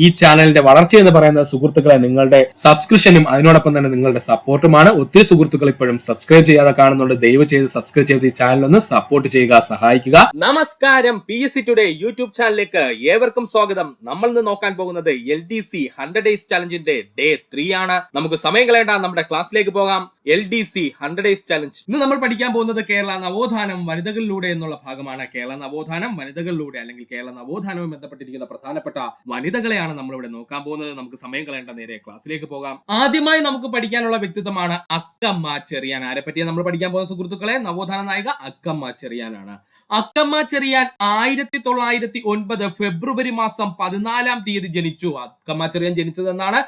ഈ ചാനലിന്റെ വളർച്ച എന്ന് പറയുന്ന സുഹൃത്തുക്കളെ നിങ്ങളുടെ സബ്സ്ക്രിപ്ഷനും അതിനോടൊപ്പം തന്നെ നിങ്ങളുടെ സപ്പോർട്ടുമാണ്. ഒത്തിരി സുഹൃത്തുക്കൾ ഇപ്പോഴും സബ്സ്ക്രൈബ് ചെയ്യാതെ കാണുന്നുണ്ട്. ദയവ് ചെയ്ത് സബ്സ്ക്രൈബ് ചെയ്ത് ഈ ചാനൽ ഒന്ന് സപ്പോർട്ട് ചെയ്യുക, സഹായിക്കുക. നമസ്കാരം, PSC ടുഡേ യൂട്യൂബ് ചാനലിലേക്ക് ഏവർക്കും സ്വാഗതം. നമ്മൾ ഇന്ന് നോക്കാൻ പോകുന്നത് LDC 100 Days ചാലഞ്ചിന്റെ ഡേ 3 ആണ്. നമുക്ക് സമയം കളയണ്ട, നമ്മുടെ ക്ലാസ്സിലേക്ക് പോകാം. LDC 100 Days challenge. ഇന്ന് നമ്മൾ പഠിക്കാൻ പോകുന്നത് കേരള നവോത്ഥാനം വനിതകളിലൂടെ എന്നുള്ള ഭാഗമാണ്. കേരള നവോത്ഥാനം വനിതകളിലൂടെ അല്ലെങ്കിൽ കേരള നവോത്ഥാനവുമായി ബന്ധപ്പെട്ടിരിക്കുന്ന പ്രധാനപ്പെട്ട വനിതകളെയാണ് നമ്മളിവിടെ നോക്കാൻ പോകുന്നത്. നമുക്ക് സമയം കളയേണ്ട, നേരെ ക്ലാസ്സിലേക്ക് പോകാം. ആദ്യമായി നമുക്ക് പഠിക്കാനുള്ള വ്യക്തിത്വമാണ് അക്കമ്മ ചെറിയാൻ. ആരെ പറ്റിയാണ് നമ്മൾ പഠിക്കാൻ പോകുന്ന സുഹൃത്തുക്കളെ? നവോത്ഥാന നായിക അക്കമ്മ ചെറിയാനാണ്. അക്കമ്മ ചെറിയാൻ 1909 ഫെബ്രുവരി മാസം 14 തീയതി ജനിച്ചു. അക്കമ്മ ചെറിയാൻ ജനിച്ചതെന്നാണ്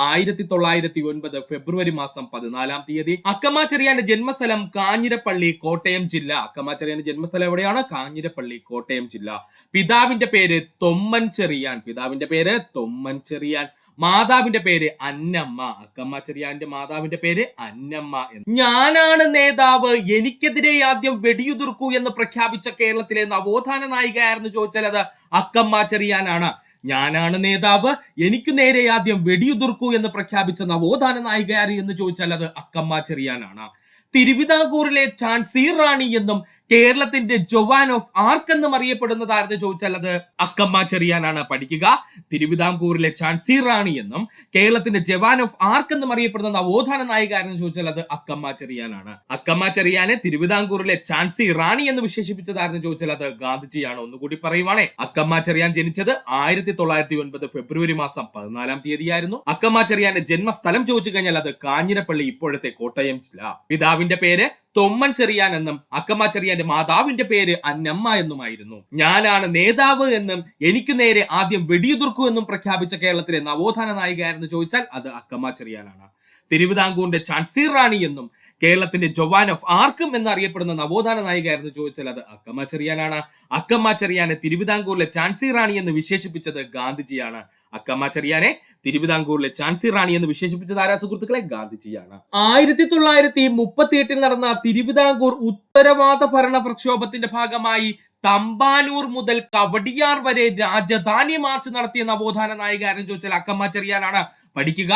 1909 ഫെബ്രുവരി മാസം 14 തീയതി. അക്കമ്മ ചെറിയാന്റെ ജന്മസ്ഥലം കാഞ്ഞിരപ്പള്ളി, കോട്ടയം ജില്ല. അക്കമ്മ ചെറിയാന്റെ ജന്മസ്ഥലം എവിടെയാണ്? കാഞ്ഞിരപ്പള്ളി, കോട്ടയം ജില്ല. പിതാവിന്റെ പേര് തൊമ്മൻ ചെറിയാൻ. പിതാവിന്റെ പേര് തൊമ്മൻ ചെറിയാൻ. മാതാവിന്റെ പേര് അന്നമ്മ. അക്കമ്മ ചെറിയാന്റെ മാതാവിന്റെ പേര് അന്നമ്മ. ഞാനാണ് നേതാവ്, എനിക്കെതിരെ ആദ്യം വെടിയുതിർക്കൂ എന്ന് പ്രഖ്യാപിച്ച കേരളത്തിലെ നവോത്ഥാന നായികയായിരുന്നു ചോദിച്ചാൽ അത് അക്കമ്മ ചെറിയാനാണ്. ഞാനാണ് നേതാവ്, എനിക്ക് നേരെ ആദ്യം വെടിയുതിർക്കൂ എന്ന് പ്രഖ്യാപിച്ച നവോത്ഥാന നായികയാര് എന്ന് ചോദിച്ചാൽ അത് അക്കമ്മ ചെറിയാനാണ്. തിരുവിതാംകൂറിലെ ഝാൻസി റാണി എന്നും കേരളത്തിന്റെ ജോവാൻ ഓഫ് ആർക്ക് എന്നും അറിയപ്പെടുന്നതായിരുന്നു ചോദിച്ചാൽ അത് അക്കമ്മ ചെറിയാനാണ്. പഠിക്കുക, തിരുവിതാംകൂറിലെ ഝാൻസി റാണി എന്നും കേരളത്തിന്റെ ജവാൻ ഓഫ് ആർക്ക് എന്നും അറിയപ്പെടുന്ന നവോത്ഥാന നായികയാരെന്ന് ചോദിച്ചാൽ അത് അക്കമ്മ ചെറിയാനാണ്. അക്കമ്മ ചെറിയാനെ തിരുവിതാംകൂറിലെ ഝാൻസി റാണി എന്ന് വിശേഷിപ്പിച്ചതായിരുന്നു ചോദിച്ചാൽ അത് ഗാന്ധിജിയാണ്. ഒന്നുകൂടി പറയുവാണേ, അക്കമ്മ ചെറിയാൻ ജനിച്ചത് 1909 ഫെബ്രുവരി മാസം 14 തീയതിയായിരുന്നു. അക്കമ്മ ചെറിയാന്റെ ജന്മസ്ഥലം ചോദിച്ചു കഴിഞ്ഞാൽ അത് കാഞ്ഞിരപ്പള്ളി, ഇപ്പോഴത്തെ കോട്ടയം ജില്ല. പിതാവിന്റെ പേര് തൊമ്മൻ ചെറിയാൻ എന്നും അക്കമ്മ ചെറിയാന്റെ മാതാവിന്റെ പേര് അന്നമ്മ എന്നുമായിരുന്നു. ഞാനാണ് നേതാവ് എന്നും എനിക്ക് നേരെ ആദ്യം വെടിയുതിർക്കൂ എന്നും പ്രഖ്യാപിച്ച കേരളത്തിലെ നവോത്ഥാന നായികയാരെന്ന് ചോദിച്ചാൽ അത് അക്കമ്മ ചെറിയാനാണ്. തിരുവിതാംകൂറിന്റെ ഝാൻസി റാണി എന്നും കേരളത്തിന്റെ ജോവാൻ ഓഫ് ആർക്കും എന്നറിയപ്പെടുന്ന നവോത്ഥാന നായികയായിരുന്നു ചോദിച്ചാൽ അത് അക്കമ്മ ചെറിയാനാണ്. അക്കമ്മ ചെറിയാനെ തിരുവിതാംകൂറിലെ ഝാൻസി റാണി എന്ന് വിശേഷിപ്പിച്ചത് ഗാന്ധിജിയാണ്. അക്കമ്മ ചെറിയാനെ തിരുവിതാംകൂറിലെ ഝാൻസി റാണി എന്ന് വിശേഷിപ്പിച്ചത് ആരാ സുഹൃത്തുക്കളെ? ഗാന്ധിജിയാണ്. 1938 നടന്ന തിരുവിതാംകൂർ ഉത്തരവാദ ഭരണ പ്രക്ഷോഭത്തിന്റെ ഭാഗമായി തമ്പാനൂർ മുതൽ കവടിയാർ വരെ രാജധാനി മാർച്ച് നടത്തിയ നവോത്ഥാന നായികയാരെന്ന് ചോദിച്ചാൽ അക്കമ്മ ചെറിയാനാണ്. പഠിക്കുക,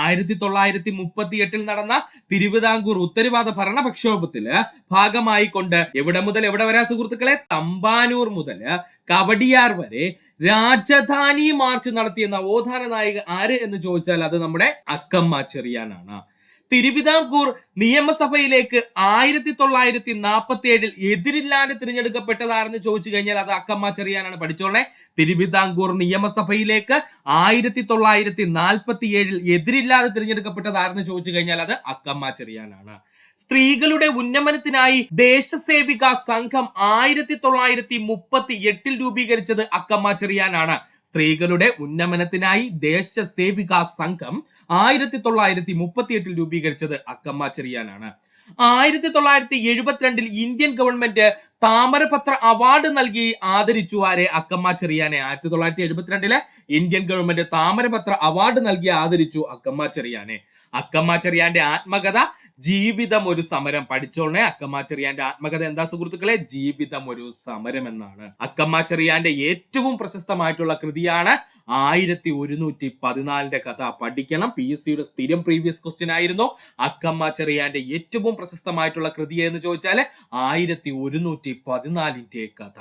1938 നടന്ന തിരുവിതാംകൂർ ഉത്തരവാദ ഭരണ പ്രക്ഷോഭത്തില് ഭാഗമായി കൊണ്ട് എവിടെ മുതൽ എവിടെ വരാ സുഹൃത്തുക്കളെ? തമ്പാനൂർ മുതൽ കവടിയാർ വരെ രാജധാനി മാർച്ച് നടത്തിയ നവോത്ഥാന നായിക ആര് എന്ന് ചോദിച്ചാൽ അത് നമ്മുടെ അക്കമ്മ ചെറിയാനാണ്. തിരുവിതാംകൂർ നിയമസഭയിലേക്ക് 1947 എതിരില്ലാതെ തിരഞ്ഞെടുക്കപ്പെട്ടതാരെന്ന് ചോദിച്ചു കഴിഞ്ഞാൽ അത് അക്കമ്മ ചെറിയാനാണ്. പഠിച്ചോളെ, തിരുവിതാംകൂർ നിയമസഭയിലേക്ക് 1947 എതിരില്ലാതെ തിരഞ്ഞെടുക്കപ്പെട്ടതാരെന്ന് ചോദിച്ചു കഴിഞ്ഞാൽ അത് അക്കമ്മ ചെറിയാനാണ്. സ്ത്രീകളുടെ ഉന്നമനത്തിനായി ദേശസേവിക സംഘം 1938 രൂപീകരിച്ചത് അക്കമ്മ ചെറിയാനാണ്. സ്ത്രീകളുടെ ഉന്നമനത്തിനായി ദേശസേവിക സംഘം 1938 രൂപീകരിച്ചത് അക്കമ്മ ചെറിയാനാണ്. 1972 ഇന്ത്യൻ ഗവൺമെന്റ് താമരപത്ര അവാർഡ് നൽകി ആദരിച്ചു ആരെ? അക്കമ്മ ചെറിയാനെ. 1972 ഇന്ത്യൻ ഗവൺമെന്റ് താമരപത്ര അവാർഡ് നൽകി ആദരിച്ചു അക്കമ്മ ചെറിയാനെ. അക്കമ്മ ചെറിയാന്റെ ആത്മകഥ ജീവിതം ഒരു സമരം. പഠിച്ചോളെ, അക്കമ്മ ചെറിയാന്റെ ആത്മകഥ എന്താ സുഹൃത്തുക്കളെ? ജീവിതം ഒരു സമരം എന്നാണ്. അക്കമ്മ ചെറിയാന്റെ ഏറ്റവും പ്രശസ്തമായിട്ടുള്ള കൃതിയാണ് 1114 കഥ. പഠിക്കണം, PSCയുടെ സ്ഥിരം പ്രീവിയസ് ക്വസ്റ്റ്യൻ ആയിരുന്നു. അക്കമ്മ ചെറിയാന്റെ ഏറ്റവും പ്രശസ്തമായിട്ടുള്ള കൃതി എന്ന് ചോദിച്ചാൽ 1114 കഥ.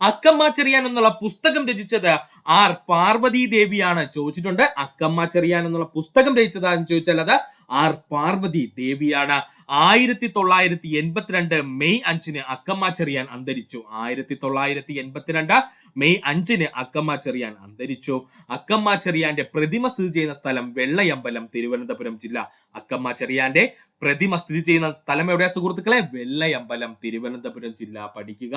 അക്കമ്മ ചെറിയാൻ എന്നുള്ള പുസ്തകം രചിച്ചത് ആർ പാർവതി ദേവിയാണ്. ചോദിച്ചിട്ടുണ്ട്, അക്കമ്മ ചെറിയാൻ എന്നുള്ള പുസ്തകം രചിച്ചതാന്ന് ചോദിച്ചാൽ അത് ആർ പാർവതി ദേവിയാണ്. 1982 മെയ് 5 അക്കമ്മ ചെറിയാൻ അന്തരിച്ചു. 1982 മെയ് 5 അക്കമ്മ ചെറിയാൻ അന്തരിച്ചു. അക്കമ്മ ചെറിയാന്റെ പ്രതിമ സ്ഥിതി ചെയ്യുന്ന സ്ഥലം വെള്ളയമ്പലം, തിരുവനന്തപുരം ജില്ല. അക്കമ്മ ചെറിയാന്റെ പ്രതിമ സ്ഥിതി ചെയ്യുന്ന സ്ഥലം എവിടെയാ സുഹൃത്തുക്കളെ? വെള്ളയമ്പലം, തിരുവനന്തപുരം ജില്ല. പഠിക്കുക,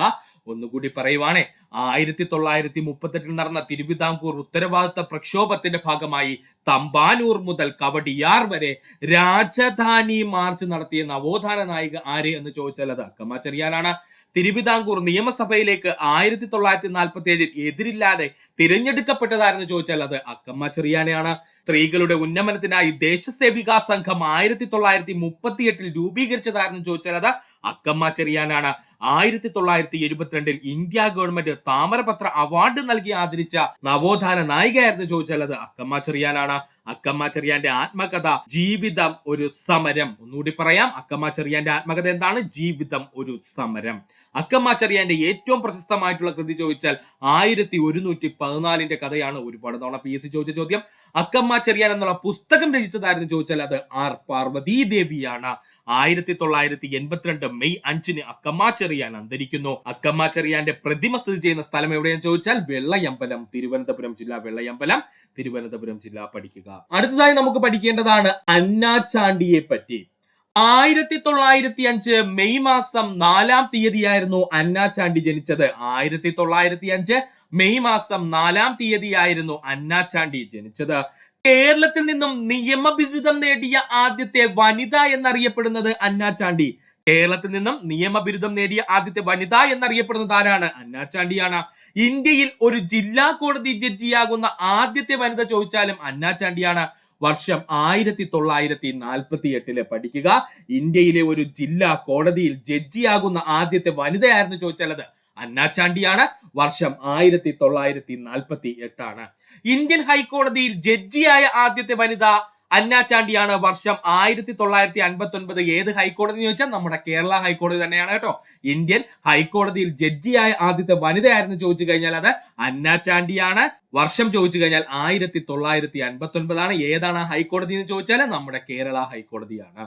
ഒന്നുകൂടി പറയുവാണേ, 1938 നടന്ന തിരുവിതാംകൂർ ഉത്തരവാദിത്ത പ്രക്ഷോഭത്തിന്റെ ഭാഗമായി തമ്പാനൂർ മുതൽ കവടിയാർ വരെ രാജധാനി മാർച്ച് നടത്തിയ നവോത്ഥാന നായിക ആര് എന്ന് ചോദിച്ചാൽ അത് അക്കമ്മ ചെറിയാനാണ്. തിരുവിതാംകൂർ നിയമസഭയിലേക്ക് 1947 എതിരില്ലാതെ തിരഞ്ഞെടുക്കപ്പെട്ടതാരെന്ന് ചോദിച്ചാൽ അത് അക്കമ്മ ചെറിയാനെയാണ്. സ്ത്രീകളുടെ ഉന്നമനത്തിനായി ദേശസേവികാ സംഘം 1938 രൂപീകരിച്ചതായിരുന്നു ചോദിച്ചാൽ അത് അക്കമ്മ ചെറിയാനാണ്. 1972 ഇന്ത്യ ഗവൺമെന്റ് താമരപത്ര അവാർഡ് നൽകി ആദരിച്ച നവോത്ഥാന നായികയായിരുന്നു ചോദിച്ചാൽ അത് അക്കമ്മ ചെറിയാനാണ്. അക്കമ്മ ചെറിയാന്റെ ആത്മകഥ ജീവിതം ഒരു സമരം. ഒന്നുകൂടി പറയാം, അക്കമ്മ ചെറിയാന്റെ ആത്മകഥ എന്താണ്? ജീവിതം ഒരു സമരം. അക്കമ്മ ചെറിയാന്റെ ഏറ്റവും പ്രശസ്തമായിട്ടുള്ള കൃതി ചോദിച്ചാൽ 1114 കഥയാണ്. ഒരുപാട് തവണ PSC ചോദിച്ച ചോദ്യം. അക്കമ്മ ചെറിയാൻ എന്നുള്ള പുസ്തകം രചിച്ചതായിരുന്നു ചോദിച്ചാൽ അത് ആർ പാർവതി ദേവിയാണ്. 1982 മെയ് 5 അക്കമ്മ ചെറിയാൻ അന്തരിക്കുന്നു. അക്കമ്മ ചെറിയാന്റെ പ്രതിമ സ്ഥിതി ചെയ്യുന്ന സ്ഥലം എവിടെയെന്ന് ചോദിച്ചാൽ വെള്ളയമ്പലം, തിരുവനന്തപുരം ജില്ല. വെള്ളയമ്പലം, തിരുവനന്തപുരം ജില്ല പഠിക്കുക. അടുത്തതായി നമുക്ക് പഠിക്കേണ്ടതാണ് അന്നാചാണ്ടിയെ പറ്റി. 1905 മെയ് മാസം 4 തീയതിയായിരുന്നു അന്നാചാണ്ടി ജനിച്ചത്. 1905 മെയ് മാസം 4 തീയതിയായിരുന്നു അന്നാചാണ്ടി ജനിച്ചത്. കേരളത്തിൽ നിന്നും നിയമബിരുദം നേടിയ ആദ്യത്തെ വനിത എന്നറിയപ്പെടുന്നത് അന്നാചാണ്ടി. കേരളത്തിൽ നിന്നും നിയമബിരുദം നേടിയ ആദ്യത്തെ വനിത എന്നറിയപ്പെടുന്നത് ആരാണ്? അന്നാചാണ്ടിയാണ്. ഇന്ത്യയിൽ ഒരു ജില്ലാ കോടതി ജഡ്ജിയാകുന്ന ആദ്യത്തെ വനിത ചോദിച്ചാലും അന്നാചാണ്ടിയാണ്. വർഷം 1948 പഠിക്കുക. ഇന്ത്യയിലെ ഒരു ജില്ലാ കോടതിയിൽ ജഡ്ജിയാകുന്ന ആദ്യത്തെ വനിതയായിരുന്നു ചോദിച്ചാൽ അത് അന്നാചാണ്ടിയാണ്. വർഷം 1948 ആണ്. ഇന്ത്യൻ ഹൈക്കോടതിയിൽ ജഡ്ജിയായ ആദ്യത്തെ വനിത അന്നാചാണ്ടിയാണ്. വർഷം 1959. ഏത് ഹൈക്കോടതി എന്ന് ചോദിച്ചാൽ നമ്മുടെ കേരള ഹൈക്കോടതി തന്നെയാണ് കേട്ടോ. ഇന്ത്യൻ ഹൈക്കോടതിയിൽ ജഡ്ജിയായ ആദ്യത്തെ വനിതയായിരുന്നു ചോദിച്ചു കഴിഞ്ഞാൽ അത് അന്നാചാണ്ടിയാണ്. വർഷം ചോദിച്ചു കഴിഞ്ഞാൽ 1959 ആണ്. ഏതാണ് ഹൈക്കോടതി എന്ന് ചോദിച്ചാൽ നമ്മുടെ കേരള ഹൈക്കോടതിയാണ്.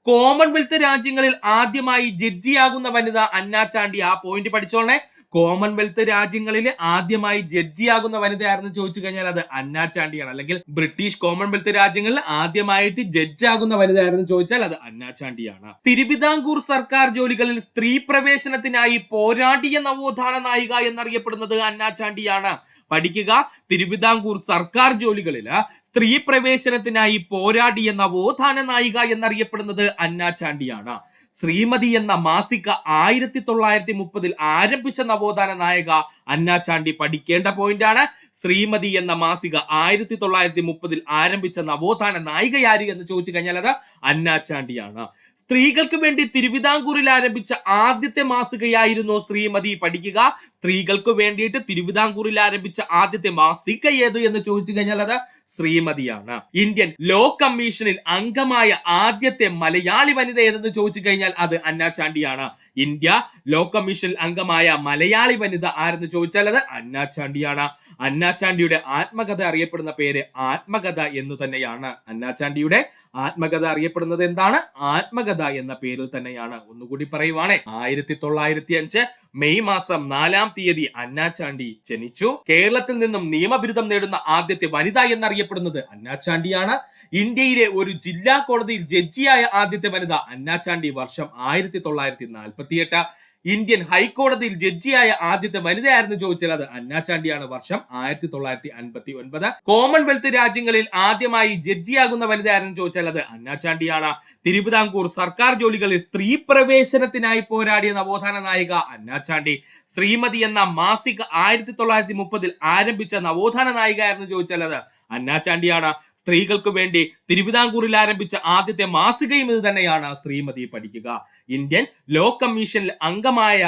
കോമൺവെൽത്ത് രാജ്യങ്ങളിൽ ആദ്യമായി ജഡ്ജിയാകുന്ന വനിത അന്നാചാണ്ടി. ആ പോയിന്റ് പഠിച്ചോളേ. കോമൺവെൽത്ത് രാജ്യങ്ങളിൽ ആദ്യമായി ജഡ്ജിയാകുന്ന വനിതയായിരുന്നു ചോദിച്ചു കഴിഞ്ഞാൽ അത് അന്നാചാണ്ടിയാണ്. അല്ലെങ്കിൽ ബ്രിട്ടീഷ് കോമൺവെൽത്ത് രാജ്യങ്ങളിൽ ആദ്യമായിട്ട് ജഡ്ജാകുന്ന വനിതയായിരുന്നു ചോദിച്ചാൽ അത് അന്നാചാണ്ടിയാണ്. തിരുവിതാംകൂർ സർക്കാർ ജോലികളിൽ സ്ത്രീ പ്രവേശനത്തിനായി പോരാടിയ നവോത്ഥാന നായിക എന്നറിയപ്പെടുന്നത് അന്നാചാണ്ടിയാണ്. പഠിക്കുക. തിരുവിതാംകൂർ സർക്കാർ ജോലികളിൽ സ്ത്രീ പ്രവേശനത്തിനായി പോരാടിയ നവോത്ഥാന നായിക എന്നറിയപ്പെടുന്നത് അന്നാചാണ്ടിയാണ്. ശ്രീമതി എന്ന മാസിക 1930 ആരംഭിച്ച നവോത്ഥാന നായക അന്നാചാണ്ടി. പഠിക്കേണ്ട പോയിന്റാണ്. ശ്രീമതി എന്ന മാസിക 1930 ആരംഭിച്ച നവോത്ഥാന നായികയാര് എന്ന് ചോദിച്ചു കഴിഞ്ഞാൽ അത് അന്നാചാണ്ടിയാണ്. സ്ത്രീകൾക്ക് വേണ്ടി തിരുവിതാംകൂറിൽ ആരംഭിച്ച ആദ്യത്തെ മാസികയായിരുന്നു ശ്രീമതി. പഠിക്കുക. സ്ത്രീകൾക്ക് വേണ്ടിയിട്ട് തിരുവിതാംകൂറിൽ ആരംഭിച്ച ആദ്യത്തെ മാസിക ഏത് എന്ന് ചോദിച്ചു കഴിഞ്ഞാൽ അത് ശ്രീമതിയാണ്. ഇന്ത്യൻ ലോ കമ്മീഷനിൽ അംഗമായ ആദ്യത്തെ മലയാളി വനിത ഏതെന്ന് ചോദിച്ചു കഴിഞ്ഞാൽ അത് അന്നാചാണ്ടിയാണ്. ഇന്ത്യ ലോ കമ്മീഷനിൽ അംഗമായ മലയാളി വനിത ആരെന്ന് ചോദിച്ചാൽ അത് അന്നാചാണ്ടിയാണ്. അന്നാചാണ്ടിയുടെ ആത്മകഥ അറിയപ്പെടുന്ന പേര് ആത്മകഥ എന്ന് തന്നെയാണ്. അന്നാചാണ്ടിയുടെ ആത്മകഥ അറിയപ്പെടുന്നത് എന്താണ്? ആത്മകഥ എന്ന പേരിൽ തന്നെയാണ്. ഒന്നുകൂടി പറയുവാണേ, 1905 മെയ് മാസം 4 തീയതി അന്നാചാണ്ടി ജനിച്ചു. കേരളത്തിൽ നിന്നും നിയമബിരുദം നേടുന്ന ആദ്യത്തെ വനിത എന്നറിയപ്പെടുന്നത് അന്നാചാണ്ടിയാണ്. ഇന്ത്യയിലെ ഒരു ജില്ലാ കോടതിയിൽ ജഡ്ജിയായ ആദ്യത്തെ വനിത അന്നാചാണ്ടി. വർഷം 1948. ഇന്ത്യൻ ഹൈക്കോടതിയിൽ ജഡ്ജിയായ ആദ്യത്തെ വനിതയായിരുന്നു ചോദിച്ചാൽ അത് അന്നാചാണ്ടിയാണ്. വർഷം 1959. കോമൺവെൽത്ത് രാജ്യങ്ങളിൽ ആദ്യമായി ജഡ്ജിയാകുന്ന വനിതയായിരുന്നു ചോദിച്ചാൽ അത് അന്നാചാണ്ടിയാണ്. തിരുവിതാംകൂർ സർക്കാർ ജോലികളിൽ സ്ത്രീ പ്രവേശനത്തിനായി പോരാടിയ നവോത്ഥാന നായിക അന്നാചാണ്ടി. ശ്രീമതി എന്ന മാസിക 1930 ആരംഭിച്ച നവോത്ഥാന നായികയായിരുന്നു ചോദിച്ചാൽ അത് അന്നാചാണ്ടിയാണ്. സ്ത്രീകൾക്ക് വേണ്ടി തിരുവിതാംകൂറിൽ ആരംഭിച്ച ആദ്യത്തെ മാസികയും ഇത് തന്നെയാണ്. ശ്രീമതി. പഠിക്കുക. ഇന്ത്യൻ ലോ കമ്മീഷനിൽ അംഗമായ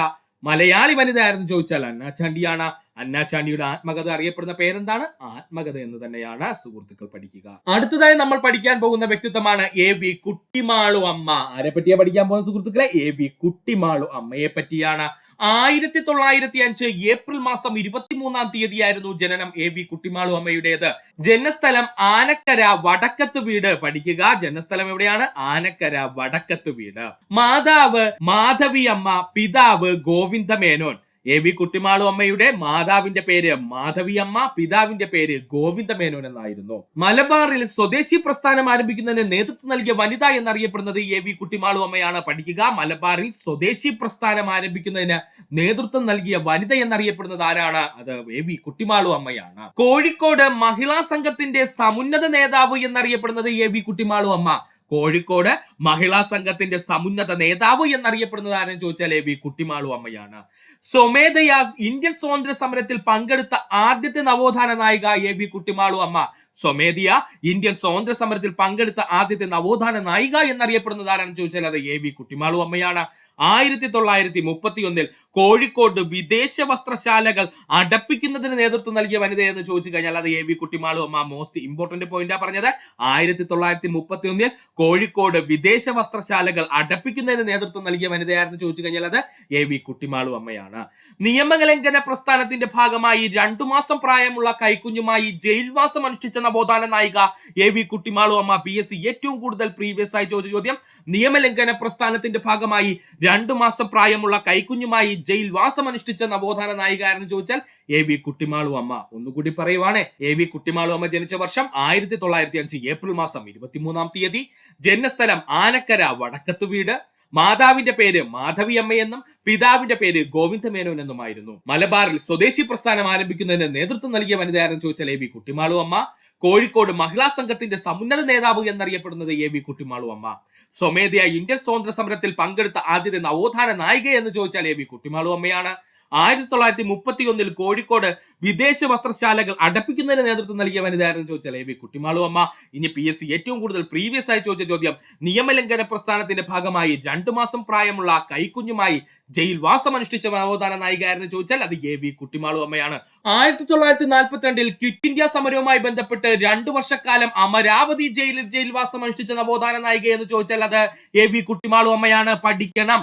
മലയാളി വനിതയായിരുന്നു ചോദിച്ചാൽ അന്നാചാണ്ടിയാണ്. അന്നാചാണ്ടിയുടെ ആത്മകഥ അറിയപ്പെടുന്ന പേരെന്താണ്? ആത്മകഥ എന്ന് തന്നെയാണ്. സുഹൃത്തുക്കൾ പഠിക്കുക. അടുത്തതായി നമ്മൾ പഠിക്കാൻ പോകുന്ന വ്യക്തിത്വമാണ് AV കുട്ടിമാളു അമ്മ. ആരെ പറ്റിയാ പഠിക്കാൻ പോകുന്ന സുഹൃത്തുക്കളെ? AV കുട്ടിമാളു അമ്മയെ പറ്റിയാണ്. 1905 ഏപ്രിൽ മാസം 23 തീയതിയായിരുന്നു ജനനം AV കുട്ടിമാളു അമ്മയുടേത്. ജന്മസ്ഥലം ആനക്കര വടക്കത്ത് വീട്. പഠിക്കുക. ജന്മസ്ഥലം എവിടെയാണ്? ആനക്കര വടക്കത്ത് വീട്. മാതാവ് മാധവി അമ്മ, പിതാവ് ഗോവിന്ദ മേനോൻ. AV കുട്ടിമാളു അമ്മയുടെ മാതാവിന്റെ പേര് മാധവി അമ്മ, പിതാവിന്റെ പേര് ഗോവിന്ദ മേനോൻ എന്നായിരുന്നു. മലബാറിൽ സ്വദേശി പ്രസ്ഥാനം ആരംഭിക്കുന്നതിന് നേതൃത്വം നൽകിയ വനിത എന്നറിയപ്പെടുന്നത് AV കുട്ടിമാളു അമ്മയാണ്. പഠിക്കുക. മലബാറിൽ സ്വദേശി പ്രസ്ഥാനം ആരംഭിക്കുന്നതിന് നേതൃത്വം നൽകിയ വനിത എന്നറിയപ്പെടുന്നത് ആരാണ്? അത് AV കുട്ടിമാളു അമ്മയാണ്. കോഴിക്കോട് മഹിളാ സംഘത്തിന്റെ സമുന്നത നേതാവ് എന്നറിയപ്പെടുന്നത് AV കുട്ടിമാളു അമ്മ. കോഴിക്കോട് മഹിളാ സംഘത്തിന്റെ സമുന്നത നേതാവ് എന്നറിയപ്പെടുന്നത് ആരെന്ന് ചോദിച്ചാൽ AV കുട്ടിമാളു അമ്മയാണ്. സ്വമേധയാ ഇന്ത്യൻ സ്വാതന്ത്ര്യ സമരത്തിൽ പങ്കെടുത്ത ആദ്യത്തെ നവോത്ഥാന നായിക AV കുട്ടിമാളു അമ്മ. സ്വമേധിയ ഇന്ത്യൻ സ്വാതന്ത്ര്യ സമരത്തിൽ പങ്കെടുത്ത ആദ്യത്തെ നവോത്ഥാന നായിക എന്നറിയപ്പെടുന്നത് ആരാണെന്ന് ചോദിച്ചാൽ അത് എ വി കുട്ടിമാളു അമ്മയാണ്. 1931 കോഴിക്കോട് വിദേശ വസ്ത്രശാലകൾ അടപ്പിക്കുന്നതിന് നേതൃത്വം നൽകിയ വനിത എന്ന് ചോദിച്ചു കഴിഞ്ഞാൽ അത് എ വി കുട്ടിമാളു അമ്മ. മോസ്റ്റ് ഇമ്പോർട്ടന്റ് പോയിന്റാ പറഞ്ഞത്. 1931 കോഴിക്കോട് വിദേശ വസ്ത്രശാലകൾ അടപ്പിക്കുന്നതിന് നേതൃത്വം നൽകിയ വനിതയായിരുന്നു ചോദിച്ചു കഴിഞ്ഞാൽ അത് എ വി കുട്ടിമാളു അമ്മയാണ്. നിയമലംഘന പ്രസ്ഥാനത്തിന്റെ ഭാഗമായി 2 മാസം പ്രായമുള്ള കൈക്കുഞ്ഞുമായി ജയിൽവാസം അനുഷ്ഠിച്ച നവോത്ഥാന നായിക എ വി കുട്ടിമാളു അമ്മ. PSC ഏറ്റവും കൂടുതൽ പ്രീവിയസ് ആയി ചോദിച്ച ചോദ്യം. നിയമലംഘന പ്രസ്ഥാനത്തിന്റെ ഭാഗമായി 2 മാസം പ്രായമുള്ള കൈക്കുഞ്ഞുമായി ജയിൽവാസം അനുഷ്ഠിച്ച നവോത്ഥാന നായിക ആരെന്ന് ചോദിച്ചാൽ എ വി കുട്ടിമാളു അമ്മ. ഒന്നുകൂടി പറയുവാണ്, എ വി കുട്ടിമാളു അമ്മ ജനിച്ച വർഷം 1905 ഏപ്രിൽ മാസം 23 തീയതി. ജന്മസ്ഥലം ആനക്കര വടക്കത്ത് വീട്. മാതാവിന്റെ പേര് മാധവി അമ്മയെന്നും പിതാവിന്റെ പേര് ഗോവിന്ദമേനോൻ എന്നുമായിരുന്നു. മലബാറിൽ സ്വദേശി പ്രസ്ഥാനം ആരംഭിക്കുന്നതിന് നേതൃത്വം നൽകിയ വനിതയാരെന്ന് ചോദിച്ചാൽ എ വി കുട്ടിമാളു അമ്മ. കോഴിക്കോട് മഹിളാ സംഘത്തിന്റെ സമുന്നത നേതാവ് എന്നറിയപ്പെടുന്നത് എ വി കുട്ടിമാളു അമ്മ. സ്വമേധയാ ഇന്ത്യൻ സ്വാതന്ത്ര്യ സമരത്തിൽ പങ്കെടുത്ത ആദ്യത്തെ നവോത്ഥാന നായിക എന്ന് ചോദിച്ചാൽ എ വി കുട്ടിമാളു അമ്മയാണ്. 1931 കോഴിക്കോട് വിദേശ വസ്ത്രശാലകൾ അടപ്പിക്കുന്നതിന് നേതൃത്വം നൽകിയ വനിതയാരെന്ന് ചോദിച്ചാൽ എ വി കുട്ടിമാളു അമ്മ. ഇനി PSC ഏറ്റവും കൂടുതൽ പ്രീവിയസ് ആയി ചോദിച്ച ചോദ്യം. നിയമലംഘന പ്രസ്ഥാനത്തിന്റെ ഭാഗമായി 2 മാസം പ്രായമുള്ള കൈക്കുഞ്ഞുമായി ജയിൽവാസം അനുഷ്ഠിച്ച നവോത്ഥാന നായിക ആരെന്ന് ചോദിച്ചാൽ അത് എ വി കുട്ടിമാളു അമ്മയാണ്. 1942 ക്വിറ്റ് ഇന്ത്യ സമരവുമായി ബന്ധപ്പെട്ട് 2 വർഷക്കാലം അമരാവതി ജയിലിൽ ജയിൽവാസം അനുഷ്ഠിച്ച നവോത്ഥാന നായിക എന്ന് ചോദിച്ചാൽ അത് എ വി കുട്ടിമാളു അമ്മയാണ്. പഠിക്കണം.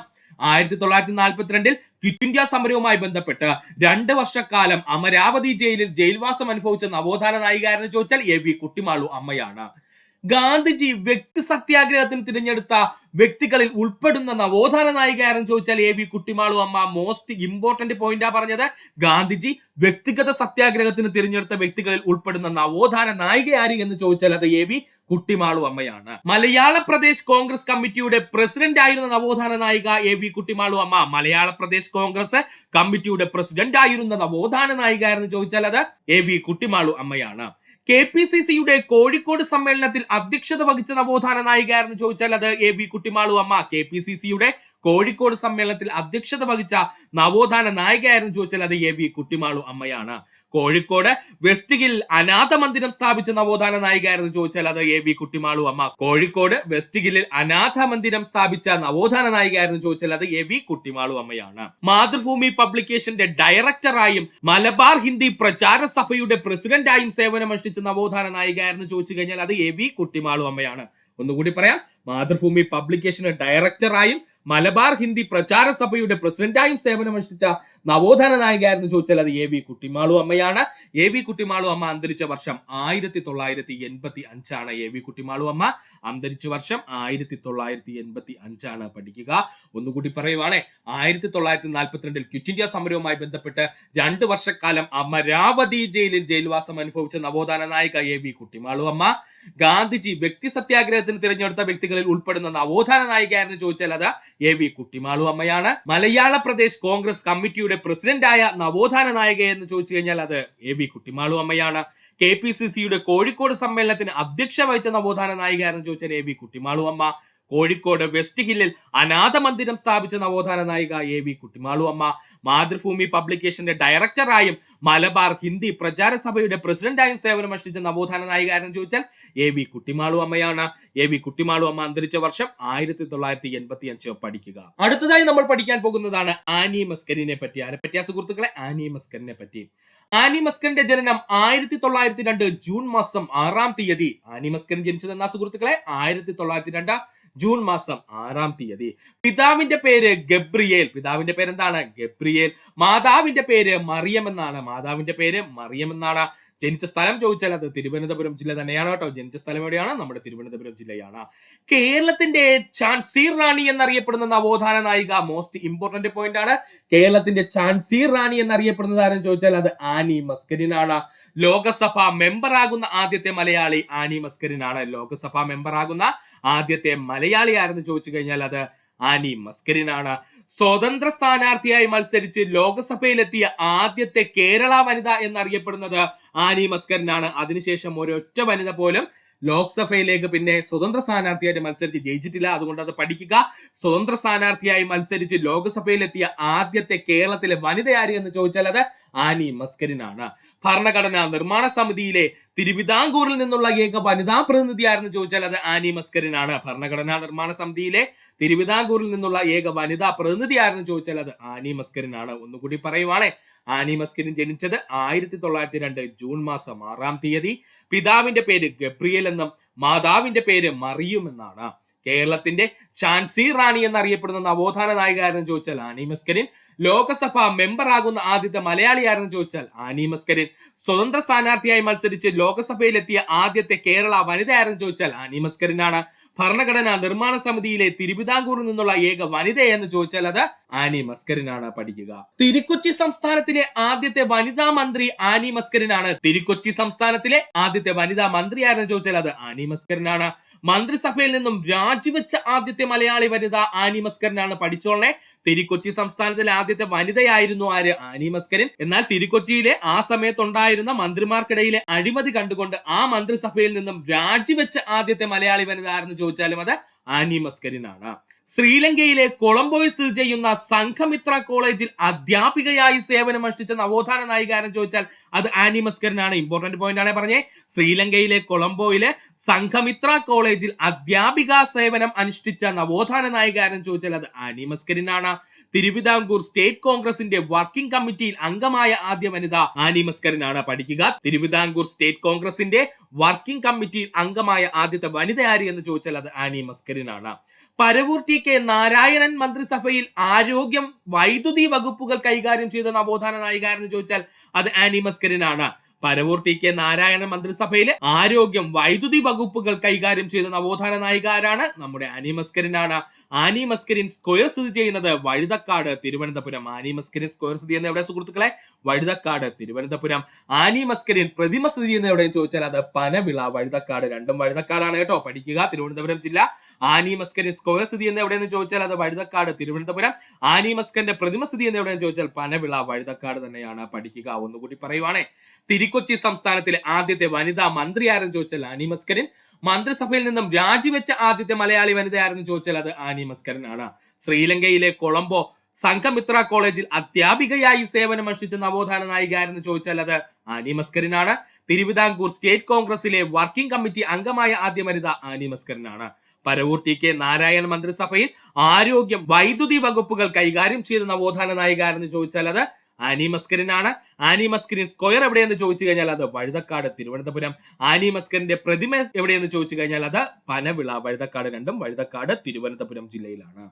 1942 ക്വിറ്റ് ഇന്ത്യ സമരവുമായി ബന്ധപ്പെട്ട് 2 വർഷക്കാലം അമരാവതി ജയിലിൽ ജയിൽവാസം അനുഭവിച്ച നവോത്ഥാന നായിക എന്ന് ചോദിച്ചാൽ എ വി കുട്ടിമാളു അമ്മയാണ്. ഗാന്ധിജി വ്യക്തി സത്യാഗ്രഹത്തിന് തിരഞ്ഞെടുത്ത വ്യക്തികളിൽ ഉൾപ്പെടുന്ന നവോത്ഥാന നായിക ആരെന്ന് ചോദിച്ചാൽ എ വി കുട്ടിമാളു അമ്മ. മോസ്റ്റ് ഇമ്പോർട്ടന്റ് പോയിന്റാ പറഞ്ഞത്. ഗാന്ധിജി വ്യക്തിഗത സത്യാഗ്രഹത്തിന് തിരഞ്ഞെടുത്ത വ്യക്തികളിൽ ഉൾപ്പെടുന്ന നവോത്ഥാന നായിക ആര് എന്ന് ചോദിച്ചാൽ അത് എ വി കുട്ടിമാളു അമ്മയാണ്. മലയാള പ്രദേശ് കോൺഗ്രസ് കമ്മിറ്റിയുടെ പ്രസിഡന്റ് ആയിരുന്ന നവോത്ഥാന നായിക എ വി കുട്ടിമാളു അമ്മ. മലയാള പ്രദേശ് കോൺഗ്രസ് കമ്മിറ്റിയുടെ പ്രസിഡന്റ് ആയിരുന്ന നവോത്ഥാന നായിക ആരെന്ന് ചോദിച്ചാൽ അത് എ വി കുട്ടിമാളു അമ്മയാണ്. KPCCയുടെ കോഴിക്കോട് സമ്മേളനത്തിൽ അധ്യക്ഷത വഹിച്ച നവോത്ഥാന നായിക ആരെന്ന് ചോദിച്ചാൽ അത് എ വി കുട്ടിമാളു അമ്മ. KPCCയുടെ കോഴിക്കോട് സമ്മേളനത്തിൽ അധ്യക്ഷത വഹിച്ച നവോത്ഥാന നായിക ആരെന്ന് ചോദിച്ചാൽ അത് എ വി കുട്ടിമാളു അമ്മയാണ്. കോഴിക്കോട് വെസ്റ്റ് ഹില്ലിൽ അനാഥ മന്ദിരം സ്ഥാപിച്ച നവോത്ഥാന നായിക ആരെന്ന് ചോദിച്ചാൽ അത് എ വി കുട്ടിമാളു അമ്മ. കോഴിക്കോട് വെസ്റ്റ് ഹില്ലിൽ അനാഥ മന്ദിരം സ്ഥാപിച്ച നവോത്ഥാന നായിക ആരെന്ന് ചോദിച്ചാൽ അത് എ വി കുട്ടിമാളു അമ്മയാണ്. മാതൃഭൂമി പബ്ലിക്കേഷന്റെ ഡയറക്ടറായും മലബാർ ഹിന്ദി പ്രചാര സഭയുടെ പ്രസിഡന്റായും സേവനമനുഷ്ഠിച്ച നവോത്ഥാന നായിക ആരെന്ന് ചോദിച്ചു കഴിഞ്ഞാൽ അത് എ വി കുട്ടിമാളു അമ്മയാണ്. ഒന്നുകൂടി പറയാം. മാതൃഭൂമി പബ്ലിക്കേഷന്റെ ഡയറക്ടറായും മലബാർ ഹിന്ദി പ്രചാര സഭയുടെ പ്രസിഡന്റായും സേവനമനുഷ്ഠിച്ച നവോത്ഥാന നായിക ആരെന്ന് ചോദിച്ചാൽ അത് എ വി കുട്ടിമാളു അമ്മയാണ്. എ വി കുട്ടിമാളു അമ്മ അന്തരിച്ച വർഷം 1985 ആണ്. എ വി കുട്ടിമാളു അമ്മ അന്തരിച്ച വർഷം 1985 ആണ്. പഠിക്കുക. ഒന്നുകൂടി പറയുവാണേ. 1942 ക്വിറ്റ് ഇന്ത്യ സമരവുമായി ബന്ധപ്പെട്ട് 2 വർഷക്കാലം അമരാവതി ജയിലിൽ ജയിൽവാസം അനുഭവിച്ച നവോത്ഥാന നായിക എ വി കുട്ടിമാളു അമ്മ. ഗാന്ധിജി വ്യക്തി സത്യാഗ്രഹത്തിന് തിരഞ്ഞെടുത്ത വ്യക്തികളിൽ ഉൾപ്പെടുന്ന നവോത്ഥാന നായിക ആരെന്ന് ചോദിച്ചാൽ അത് എ വി കുട്ടിമാളു അമ്മയാണ്. മലയാള പ്രദേശ് കോൺഗ്രസ് കമ്മിറ്റിയുടെ പ്രസിഡന്റായ നവോത്ഥാന നായിക എന്ന് ചോദിച്ചു കഴിഞ്ഞാൽ അത് എ വി കുട്ടിമാളു അമ്മയാണ്. KPCCയുടെ കോഴിക്കോട് സമ്മേളനത്തിന് അധ്യക്ഷ വഹിച്ച നവോത്ഥാന നായിക എന്ന് ചോദിച്ചാൽ എ വി കുട്ടിമാളു അമ്മ. കോഴിക്കോട് വെസ്റ്റ് ഹില്ലിൽ അനാഥ മന്ദിരം സ്ഥാപിച്ച നവോത്ഥാന നായിക എ വി കുട്ടിമാളു അമ്മ. മാതൃഭൂമി പബ്ലിക്കേഷന്റെ ഡയറക്ടറായും മലബാർ ഹിന്ദി പ്രചാര സഭയുടെ പ്രസിഡന്റായും സേവനമനുഷ്ഠിച്ച നവോത്ഥാന നായിക എന്ന് ചോദിച്ചാൽ എ വി കുട്ടിമാളു അമ്മയാണ്. എ വി കുട്ടിമാളു അമ്മ അന്തരിച്ച വർഷം 1985. പഠിക്കുക. അടുത്തതായി നമ്മൾ പഠിക്കാൻ പോകുന്നതാണ് ആനി മസ്കരിനെ പറ്റി. ആരെ പറ്റിയ സുഹൃത്തുക്കളെ? ആനി മസ്കരിനെ പറ്റി. ആനി മസ്കരിന്റെ ജനനം 1902 ജൂൺ മാസം 6 തീയതി. ആനി മസ്കരൻ ജനിച്ചത് എന്നാ സുഹൃത്തുക്കളെ? 1902 ജൂൺ മാസം 6 തീയതി. പിതാവിന്റെ പേര് ഗബ്രിയേൽ. പിതാവിന്റെ പേരെന്താണ്? ഗബ്രിയേൽ. മാതാവിന്റെ പേര് മറിയം എന്നാണ്. മാതാവിന്റെ പേര് മറിയം എന്നാണ്. ജനിച്ച സ്ഥലം ചോദിച്ചാൽ അത് തിരുവനന്തപുരം ജില്ല തന്നെയാണ് കേട്ടോ. ജനിച്ച സ്ഥലം എവിടെയാണ്? നമ്മുടെ തിരുവനന്തപുരം ജില്ലയാണ്. കേരളത്തിന്റെ ഝാൻസി റാണി എന്നറിയപ്പെടുന്ന നവോത്ഥാന നായിക. മോസ്റ്റ് ഇമ്പോർട്ടന്റ് പോയിന്റ് ആണ്. കേരളത്തിന്റെ ഝാൻസി റാണി എന്നറിയപ്പെടുന്നത് ആരെന്ന് ചോദിച്ചാൽ അത് ആനി മസ്കരിനാണ്. ലോകസഭ മെമ്പറാകുന്ന ആദ്യത്തെ മലയാളി ആനി മസ്കരിനാണ്. ലോകസഭ മെമ്പറാകുന്ന ആദ്യത്തെ മലയാളി ആരെന്ന് ചോദിച്ചു കഴിഞ്ഞാൽ അത് ആനി മസ്കരിനാണ്. സ്വതന്ത്ര സ്ഥാനാർത്ഥിയായി മത്സരിച്ച് ലോകസഭയിലെത്തിയ ആദ്യത്തെ കേരള വനിത എന്നറിയപ്പെടുന്നത് ആനി മസ്കരിനാണ്. അതിനുശേഷം ഒരൊറ്റ വനിത പോലും ലോക്സഭയിലേക്ക് പിന്നെ സ്വതന്ത്ര സ്ഥാനാർത്ഥിയായിട്ട് മത്സരിച്ച് ജയിച്ചിട്ടില്ല. അതുകൊണ്ട് അത് പഠിക്കുക. സ്വതന്ത്ര സ്ഥാനാർത്ഥിയായി മത്സരിച്ച് ലോക്സഭയിലെത്തിയ ആദ്യത്തെ കേരളത്തിലെ വനിത ആര് എന്ന് ചോദിച്ചാൽ അത് ആനി മസ്കരിനാണ്. ഭരണഘടനാ നിർമ്മാണ സമിതിയിലെ തിരുവിതാംകൂറിൽ നിന്നുള്ള ഏക വനിതാ പ്രതിനിധി ആരെന്ന് ചോദിച്ചാൽ അത് ആനി മസ്കരിനാണ്. ഭരണഘടനാ നിർമ്മാണ സമിതിയിലെ തിരുവിതാംകൂറിൽ നിന്നുള്ള ഏക വനിതാ പ്രതിനിധി ആരെന്ന് ചോദിച്ചാൽ അത് ആനി മസ്കരിനാണ്. ഒന്നുകൂടി പറയുവാണേ, ആനി മസ്കരിൻ ജനിച്ചത് 1902 ജൂൺ മാസം 6-ാം തീയതി. പിതാവിന്റെ പേര് ഗബ്രിയേൽ എന്നും മാതാവിന്റെ പേര് മറിയം എന്നാണ്. കേരളത്തിന്റെ ഝാൻസി റാണി എന്നറിയപ്പെടുന്ന നവോത്ഥാന നായിക ആരെന്ന് ചോദിച്ചാൽ ആനി മസ്കരിൻ. ലോകസഭ മെമ്പർ ആകുന്ന ആദ്യത്തെ മലയാളി ആരെന്ന് ചോദിച്ചാൽ ആനി മസ്കരിൻ. സ്വതന്ത്ര സ്ഥാനാർത്ഥിയായി മത്സരിച്ച് ലോകസഭയിലെത്തിയ ആദ്യത്തെ കേരള വനിത ആരെന്ന് ചോദിച്ചാൽ ആനി മസ്കരിനാണ്. ഭരണഘടനാ നിർമ്മാണ സമിതിയിലെ തിരുവിതാംകൂറിൽ നിന്നുള്ള ഏക വനിത എന്ന് ചോദിച്ചാൽ അത് ആനി മസ്കരിനാണ്. പഠിക്കുക. തിരുക്കൊച്ചി സംസ്ഥാനത്തിലെ ആദ്യത്തെ വനിതാ മന്ത്രി ആനി മസ്കരിനാണ്. തിരുക്കൊച്ചി സംസ്ഥാനത്തിലെ ആദ്യത്തെ വനിതാ മന്ത്രി ആരെന്ന് ചോദിച്ചാൽ അത് ആനി മസ്കരിനാണ്. മന്ത്രിസഭയിൽ നിന്നും രാജിവെച്ച ആദ്യത്തെ മലയാളി വനിത ആനി മസ്കരിനാണ്. പഠിച്ചോളനെ, തിരുക്കൊച്ചി സംസ്ഥാനത്തിലെ ആദ്യത്തെ വനിതയായിരുന്നു ആര്? ആനി മസ്കരിൻ. എന്നാൽ തിരുക്കൊച്ചിയിലെ ആ സമയത്തുണ്ടായിരുന്ന മന്ത്രിമാർക്കിടയിലെ അഴിമതി കണ്ടുകൊണ്ട് ആ മന്ത്രിസഭയിൽ നിന്നും രാജിവെച്ച ആദ്യത്തെ മലയാളി വനിത ആരെന്ന് ചോദിച്ചാലും അത് ആനി മസ്കരിനാണ്. ശ്രീലങ്കയിലെ കൊളംബോയിൽ സ്ഥിതി ചെയ്യുന്ന സംഘമിത്ര കോളേജിൽ അധ്യാപികയായി സേവനമനുഷ്ഠിച്ച നവോത്ഥാന നായിക ആരെന്ന് ചോദിച്ചാൽ അത് ആനി മസ്കരിനാണ്. ഇമ്പോർട്ടന്റ് പോയിന്റ് ആണ് പറഞ്ഞേ. ശ്രീലങ്കയിലെ കൊളംബോയിലെ സംഘമിത്ര കോളേജിൽ അധ്യാപിക സേവനം അനുഷ്ഠിച്ച നവോത്ഥാന നായിക ആരെന്ന് ചോദിച്ചാൽ അത് ആനി മസ്കരിനാണ്. തിരുവിതാംകൂർ സ്റ്റേറ്റ് കോൺഗ്രസിന്റെ വർക്കിംഗ് കമ്മിറ്റിയിൽ അംഗമായ ആദ്യ വനിത ആനി മസ്കരിനാണ്. പഠിക്കുക. തിരുവിതാംകൂർ സ്റ്റേറ്റ് കോൺഗ്രസിന്റെ വർക്കിംഗ് കമ്മിറ്റിയിൽ അംഗമായ ആദ്യത്തെ വനിത ആര് എന്ന് ചോദിച്ചാൽ അത് ആനി മസ്കരിനാണ്. പരവൂർ ടി കെ നാരായണൻ മന്ത്രിസഭയിൽ ആരോഗ്യം വൈദ്യുതി വകുപ്പുകൾ കൈകാര്യം ചെയ്ത നവോത്ഥാന നായിക എന്ന് ചോദിച്ചാൽ അത് ആനി മസ്കരിനാണ്. പരവൂർ ടി കെ നാരായണൻ മന്ത്രിസഭയിലെ ആരോഗ്യം വൈദ്യുതി വകുപ്പുകൾ കൈകാര്യം ചെയ്ത നവോത്ഥാന നായിക ആരാണ്? നമ്മുടെ ആനി മസ്കരിനാണ്. ആനി മസ്കരിൻ സ്ക്വയർ സ്ഥിതി ചെയ്യുന്നത് വഴുതക്കാട്, തിരുവനന്തപുരം. ആനി മസ്കരിൻ സ്ക്വയർ സ്ഥിതി ചെയ്യുന്ന എവിടെ സുഹൃത്തുക്കളെ? വഴുതക്കാട്, തിരുവനന്തപുരം. ആനി മസ്കരിൻ പ്രതിമ സ്ഥിതി ചെയ്യുന്ന എവിടെയെന്ന് ചോദിച്ചാൽ അത് പനവിള, വഴുതക്കാട്. രണ്ടും വഴുതക്കാടാണ് കേട്ടോ. പഠിക്കുക. തിരുവനന്തപുരം ജില്ല. ആനി മസ്കരിൻ സ്ക്വയർ സ്ഥിതി ചെയ്യുന്ന എവിടെയെന്ന് ചോദിച്ചാൽ അത് വഴുതക്കാട്, തിരുവനന്തപുരം. ആനി മസ്കരിന്റെ പ്രതിമ സ്ഥിതി ചെയ്യുന്ന എവിടെയെന്ന് ചോദിച്ചാൽ പനവിള, വഴുതക്കാട് തന്നെയാണ്. പഠിക്കുക. ഒന്നുകൂടി പറയുവാണേ, തിരുക്കൊച്ചി സംസ്ഥാനത്തിലെ ആദ്യത്തെ വനിതാ മന്ത്രി ആരെന്ന് ചോദിച്ചാൽ ആനി മസ്കരിൻ. മന്ത്രിസഭയിൽ നിന്നും രാജിവെച്ച ആദ്യത്തെ മലയാളി വനിത ആരെന്ന് ചോദിച്ചാൽ അത് ആനി മസ്കരിനാണ്. ശ്രീലങ്കയിലെ കൊളംബോ സംഘമിത്ര കോളേജിൽ അധ്യാപികയായി സേവനമനുഷ്ഠിച്ച നവോത്ഥാന നായിക ആരെന്ന് ചോദിച്ചാൽ അത് ആനി മസ്കരിനാണ്. തിരുവിതാംകൂർ സ്റ്റേറ്റ് കോൺഗ്രസിലെ വർക്കിംഗ് കമ്മിറ്റി അംഗമായ ആദ്യ വനിത ആനി മസ്കരിനാണ്. പരവൂർ ടി കെ നാരായണ മന്ത്രിസഭയിൽ ആരോഗ്യം വൈദ്യുതി വകുപ്പുകൾ കൈകാര്യം ചെയ്ത നവോത്ഥാന നായിക ആരെന്ന് ചോദിച്ചാൽ അത് ആനി മസ്കരിനാണ്. ആനി മസ്കരിൻ സ്ക്വയർ എവിടെയെന്ന് ചോദിച്ചു കഴിഞ്ഞാൽ അത് വഴുതക്കാട്, തിരുവനന്തപുരം. ആനി മസ്കരിന്റെ പ്രതിമ എവിടെയെന്ന് ചോദിച്ചു കഴിഞ്ഞാൽ അത് പനവിള, വഴുതക്കാട്. രണ്ടും വഴുതക്കാട്, തിരുവനന്തപുരം ജില്ലയിലാണ്.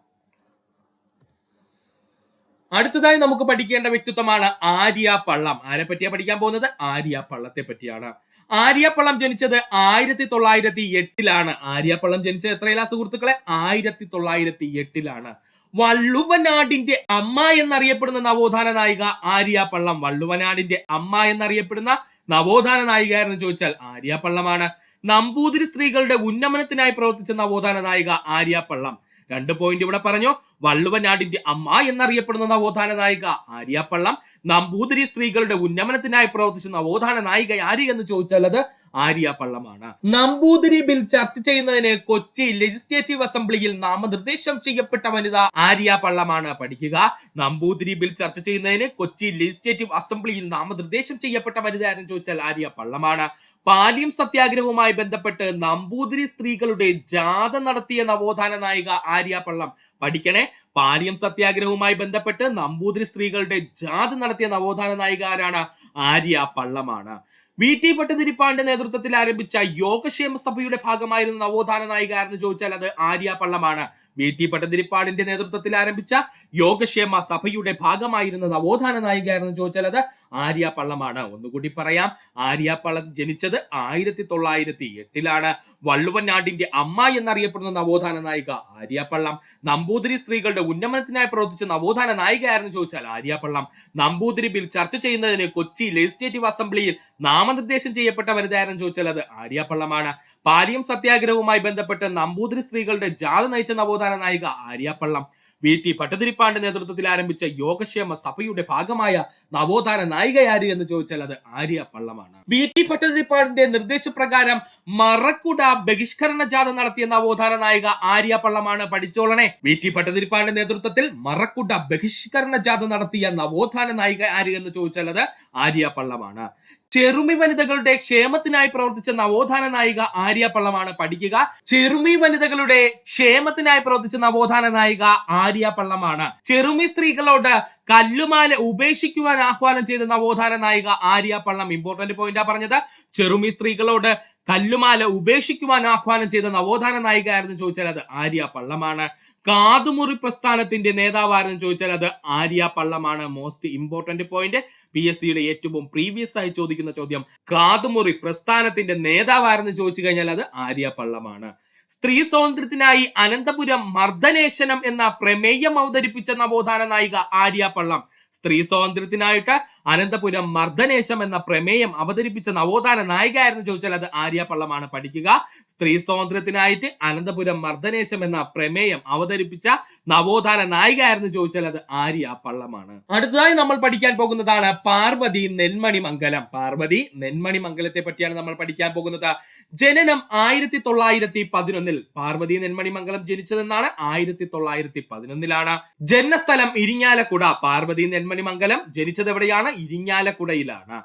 അടുത്തതായി നമുക്ക് പഠിക്കേണ്ട വ്യക്തിത്വമാണ് ആര്യ പള്ളം. ആരെ പറ്റിയാ പഠിക്കാൻ പോകുന്നത്? ആര്യ പള്ളത്തെ പറ്റിയാണ്. ആര്യ പള്ളം ജനിച്ചത് 1908 ആര്യ പള്ളം ജനിച്ചത് എത്രയിലാ സുഹൃത്തുക്കളെ? 1908 വള്ളുവനാടിന്റെ അമ്മ എന്നറിയപ്പെടുന്ന നവോത്ഥാന നായിക ആര്യ പള്ളം. വള്ളുവനാടിന്റെ അമ്മ എന്നറിയപ്പെടുന്ന നവോത്ഥാന നായിക എന്ന് ചോദിച്ചാൽ ആര്യ പള്ളമാണ്. നമ്പൂതിരി സ്ത്രീകളുടെ ഉന്നമനത്തിനായി പ്രവർത്തിച്ച നവോത്ഥാന നായിക ആര്യ പള്ളം. 2 പോയിന്റ് ഇവിടെ പറഞ്ഞു. വള്ളുവനാടിന്റെ അമ്മ എന്നറിയപ്പെടുന്ന നവോത്ഥാന നായിക ആര്യ പള്ളം. നമ്പൂതിരി സ്ത്രീകളുടെ ഉന്നമനത്തിനായി പ്രവർത്തിച്ച നവോത്ഥാന നായിക ആര് എന്ന് ചോദിച്ചാൽ അത് ആര്യ പള്ളമാണ്. നമ്പൂതിരി ബിൽ ചർച്ച ചെയ്യുന്നതിന് കൊച്ചി ലെജിസ്ലേറ്റീവ് അസംബ്ലിയിൽ നാമനിർദ്ദേശം ചെയ്യപ്പെട്ട വനിത ആര്യ പള്ളമാണ്. പഠിക്കുക. നമ്പൂതിരി ബിൽ ചർച്ച ചെയ്യുന്നതിന് കൊച്ചി ലെജിസ്ലേറ്റീവ് അസംബ്ലിയിൽ നാമനിർദ്ദേശം ചെയ്യപ്പെട്ട വനിത ആരെന്ന് ചോദിച്ചാൽ ആര്യ പള്ളമാണ്. പാലിയം സത്യാഗ്രഹവുമായി ബന്ധപ്പെട്ട് നമ്പൂതിരി സ്ത്രീകളുടെ ജാഥ നടത്തിയ നവോത്ഥാന നായിക ആര്യ പള്ളം. പഠിക്കണേ. പാലിയം സത്യാഗ്രഹവുമായി ബന്ധപ്പെട്ട് നമ്പൂതിരി സ്ത്രീകളുടെ ജാഥ നടത്തിയ നവോത്ഥാന നായിക ആരാണ്? ആര്യ പള്ളമാണ്. VT ഭട്ടതിരിപ്പാടിന്റെ നേതൃത്വത്തിൽ ആരംഭിച്ച യോഗക്ഷേമ സഭയുടെ ഭാഗമായിരുന്ന നവോത്ഥാന നായിക എന്ന് ചോദിച്ചാൽ അത് ആര്യ പള്ളമാണ്. VT ഭട്ടതിരിപ്പാടിന്റെ നേതൃത്വത്തിൽ ആരംഭിച്ച യോഗക്ഷേമ സഭയുടെ ഭാഗമായിരുന്ന നവോത്ഥാന നായിക എന്ന് ചോദിച്ചാൽ അത് ആര്യ പള്ളമാണ്. ഒന്നുകൂടി പറയാം. ആര്യ പള്ളം ജനിച്ചത് 1908 വള്ളുവനാടിന്റെ അമ്മ എന്നറിയപ്പെടുന്ന നവോത്ഥാന നായിക ആര്യ പള്ളം. നമ്പൂതിരി സ്ത്രീകളുടെ ഉന്നമനത്തിനായി പ്രവർത്തിച്ച നവോത്ഥാന നായിക ആരെന്ന് ചോദിച്ചാൽ ആര്യ പള്ളം. നമ്പൂതിരി ബിൽ ചർച്ച ചെയ്യുന്നതിന് കൊച്ചി ലെജിസ്ലേറ്റീവ് അസംബ്ലിയിൽ നാമനിർദ്ദേശം ചെയ്യപ്പെട്ട വനിത ആരെന്ന് ചോദിച്ചാൽ അത് ആര്യ പള്ളമാണ്. പാലിയം സത്യാഗ്രഹവുമായി ബന്ധപ്പെട്ട് നമ്പൂതിരി സ്ത്രീകളുടെ ജാഥ നയിച്ച നവോത്ഥാന നായിക ആര്യ പള്ളം. VT ഭട്ടതിരിപ്പാടിന്റെ നേതൃത്വത്തിൽ ആരംഭിച്ച യോഗക്ഷേമ സഭയുടെ ഭാഗമായ നവോത്ഥാന നായിക ആര് എന്ന് ചോദിച്ചാൽ അത് ആര്യ പള്ളമാണ്. VT ഭട്ടതിരിപ്പാടിന്റെ നിർദ്ദേശപ്രകാരം മറക്കുട ബഹിഷ്കരണ ജാഥ നടത്തിയ നവോത്ഥാന നായിക ആര്യ പള്ളമാണ്. പഠിച്ചോളണേ, VT ഭട്ടതിരിപ്പാടിന്റെ നേതൃത്വത്തിൽ മറക്കുട ബഹിഷ്കരണ ജാഥ നടത്തിയ നവോത്ഥാന നായിക ആര് എന്ന് ചോദിച്ചാൽ അത് ആര്യ പള്ളമാണ്. ചെറുമി വനിതകളുടെ ക്ഷേമത്തിനായി പ്രവർത്തിച്ച നവോത്ഥാന നായിക ആര്യ പള്ളമാണ്. പഠിക്കുക, ചെറുമി വനിതകളുടെ ക്ഷേമത്തിനായി പ്രവർത്തിച്ച നവോത്ഥാന നായിക ആര്യ പള്ളമാണ്. ചെറുമി സ്ത്രീകളോട് കല്ലുമാല ഉപേക്ഷിക്കുവാൻ ആഹ്വാനം ചെയ്ത നവോത്ഥാന നായിക ആര്യ പള്ളം. ഇമ്പോർട്ടന്റ് പോയിന്റാ പറഞ്ഞത്. ചെറുമി സ്ത്രീകളോട് കല്ലുമാല ഉപേക്ഷിക്കുവാൻ ആഹ്വാനം ചെയ്ത നവോത്ഥാന നായിക ആരെന്ന് ചോദിച്ചാൽ അത് ആര്യ പള്ളമാണ്. കാതുമുറി പ്രസ്ഥാനത്തിന്റെ നേതാവാരെന്ന് ചോദിച്ചാൽ അത് ആര്യ പള്ളമാണ്. മോസ്റ്റ് ഇമ്പോർട്ടന്റ് പോയിന്റ്, PSCയുടെ ഏറ്റവും പ്രീവിയസ് ആയി ചോദിക്കുന്ന ചോദ്യം. കാതുമുറി പ്രസ്ഥാനത്തിന്റെ നേതാവാരെന്ന് ചോദിച്ചു കഴിഞ്ഞാൽ അത് ആര്യ പള്ളമാണ്. സ്ത്രീ സ്വാതന്ത്ര്യത്തിനായി അനന്തപുരം മർദ്ദനേശനം എന്ന പ്രമേയം അവതരിപ്പിച്ച നവോത്ഥാന നായിക ആര്യ പള്ളം. സ്ത്രീ സ്വാതന്ത്ര്യത്തിനായിട്ട് അനന്തപുരം മർദ്ദനേശം എന്ന പ്രമേയം അവതരിപ്പിച്ച നവോത്ഥാന നായിക ആരെന്ന് ചോദിച്ചാൽ അത് ആര്യ പള്ളമാണ്. പഠിക്കുക, സ്ത്രീ സ്വാതന്ത്ര്യത്തിനായിട്ട് അനന്തപുരം മർദ്ദനേശം എന്ന പ്രമേയം അവതരിപ്പിച്ച നവോത്ഥാന നായിക ആരെന്ന് ചോദിച്ചാൽ അത് ആര്യ പള്ളമാണ്. അടുത്തതായി നമ്മൾ പഠിക്കാൻ പോകുന്നതാണ് പാർവതി നെന്മണി മംഗലം. പാർവതി നെന്മണി മംഗലത്തെ പറ്റിയാണ് നമ്മൾ പഠിക്കാൻ പോകുന്നത്. ജനനം 1911. പാർവതി നെന്മണി മംഗലം ജനിച്ചതെന്നാണ് 1911. ജന്മസ്ഥലം ഇരിങ്ങാലക്കുട. പാർവതി നെന്മണി മംഗലം ജനിച്ചത് എവിടെയാണ്? ഇരിങ്ങാലക്കുടയിലാണ്.